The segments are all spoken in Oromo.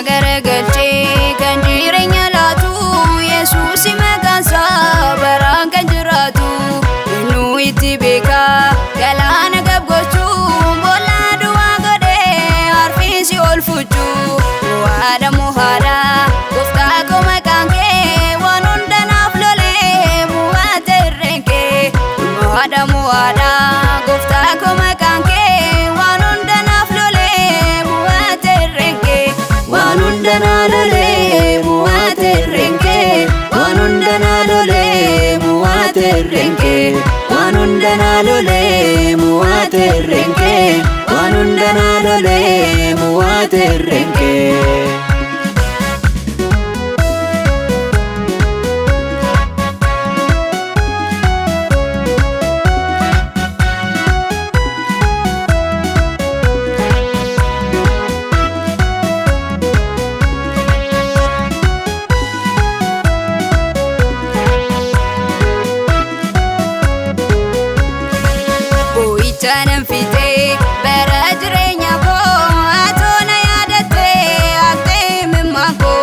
Garagalchee kan jireenya laatu Yesuus maqaansa baraan kan jiraatu nu itti beeka galaana gabgochuu boolla duwwaa godhee harfiisi ol fuchuu waada muhaadha gooftaa koo maqaan kee waan hunda naaf lolee mu'aate irreen kee waada muhaadha gooftaa koo maqaan kee waan hunda naaf lolee mu'aate irreen kee waan hunda naa lolee mu'aate irreen kee waan hunda naa lolee mu'aate irreen kee waan hunda naa lolee mu'aate irreen kee waan hunda naa lolee mu'aate irreen kee. Jangan fite bara jireenya koo atona yaadatte akte mimako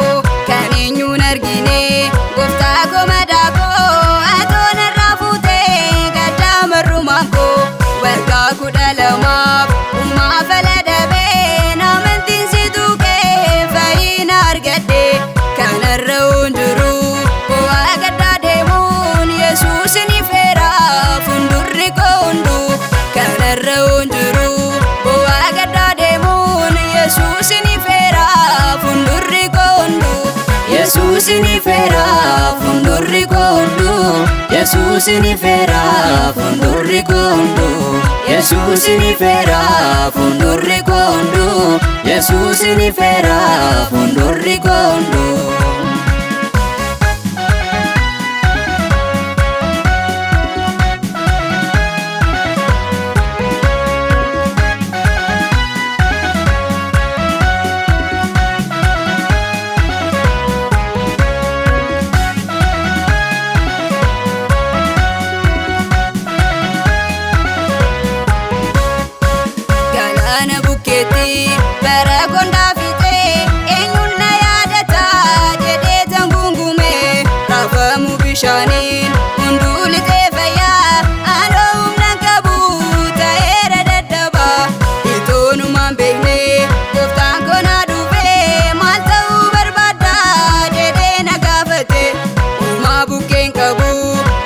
kan eenyuun argine gooftaa koo madaa koo atona raafute gaddaa marrumako waggaa 12 ummaa faladabee namantiin si tuqee fayyina argadde kanarra hunjiru bu'aa gaddaa deemuun Yesuus ni feera fuuldurri koo hundu kanarra hunjiru bu'aa gaddaa deemuun Yesuus ni feera fuuldurri koo hundu Yesuus ni feera fuuldurri koo hundu Yesuus ni feera fuuldurri koo hundu Yesuus ni feera fuuldurri koo hundu Yesuus ni feera fuuldurri koo hundu. Galaana bukkeetti bara kondaa fixee eenyuun na yaadata jedhee tangungume raafamu bishaaniin hunduu lixee fayyaa aanoo humna qabu ta'eera dadhaba itoonumaan beekne gooftaan koo na dhufee maal ta'uu barbaadda jedhee na gaafate uumaa bukkeen qabu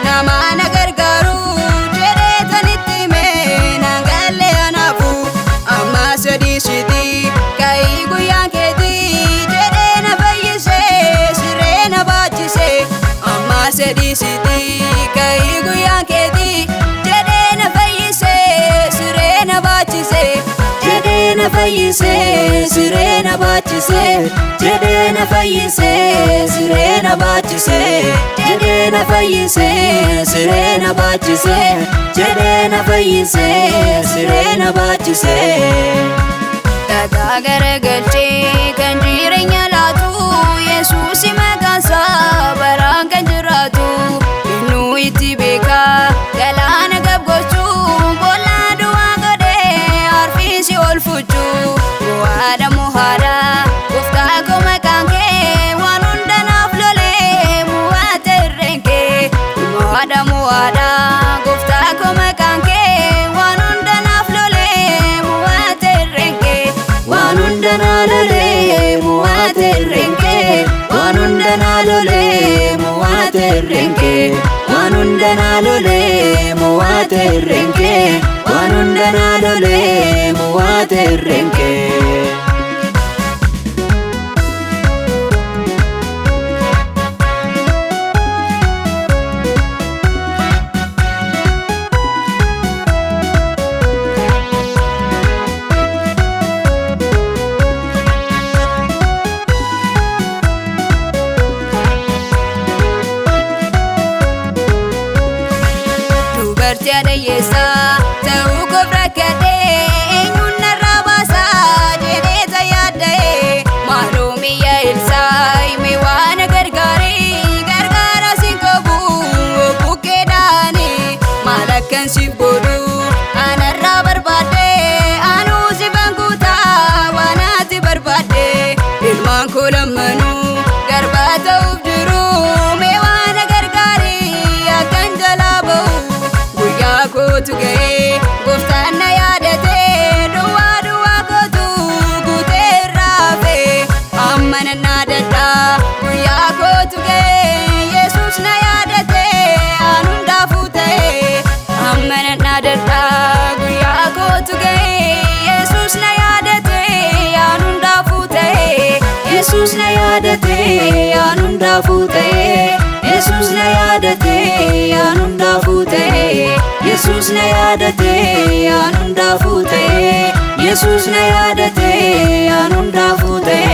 nama na gargaaru jedhee tanitti himee naan galle anaafu amma sadii siti ka'ii guyyaan keetii jedhee na fayyisee siree na baachise amma sadii siti ka'ii guyyaan keetii jedhee na fayyisee siree na baachise jedhee na fayyisee siree na baachise jedhee na fayyisee siree na baachise jedhee na fayyisee siree na baachise jedhee na fayyisee siree na baachise. Dhagaa garagalchee kan jireenya laatu Yesuus maqaansa baraan kan jiraatu nu itti beeka galaana gabgochuu boolla duwwaa godhee harfiisi ol fuchuu waada muhaadha gooftaa koo maqaan kee waan hunda naaf lolee mu'aate irreen kee waada muhaadha gooftaa koo maqaan kee waan hunda naaf lolee mu'aate irreen kee waan hunda naa lolee mu'aate irreen kee waan hunda naa lolee mu'aate irreen kee waan hunda naa lolee mu'aate irreen kee waan hunda naa lolee mu'aate irreen kee. ta'uu gofrakkate eenyuun narraa baasa jedhee tayaadde maaloo miyya ilsaay mee waan gargaara siin qabu bukkeedhaani maal akkan siif godhu anarraa barbaadde anuu si bankuutaa waan ati barbaadde ilmaan koo lammanuu garbaa ta'uuf jiru mee waan gargaarii akkan jalaa ba'u guyyaa kootu ga'ee gooftaan na yaadate duwwaa kootu guutee irraa hafe amma nan naadadhaa guyyaa kootu ga'ee Yesuus na yaadate aan hundaafuu ta'e amma nan naadadhaa guyyaa kootu ga'ee Yesuus na yaadate aan hundaafuu ta'e Yesuus na yaadate aan hundaafuu ta'e Yesuus na yaadate aan hundaafuu ta'e Yesuus na yaadate aan hundaafuu ta'e Yesuus na yaadate aan hundaafuu ta'e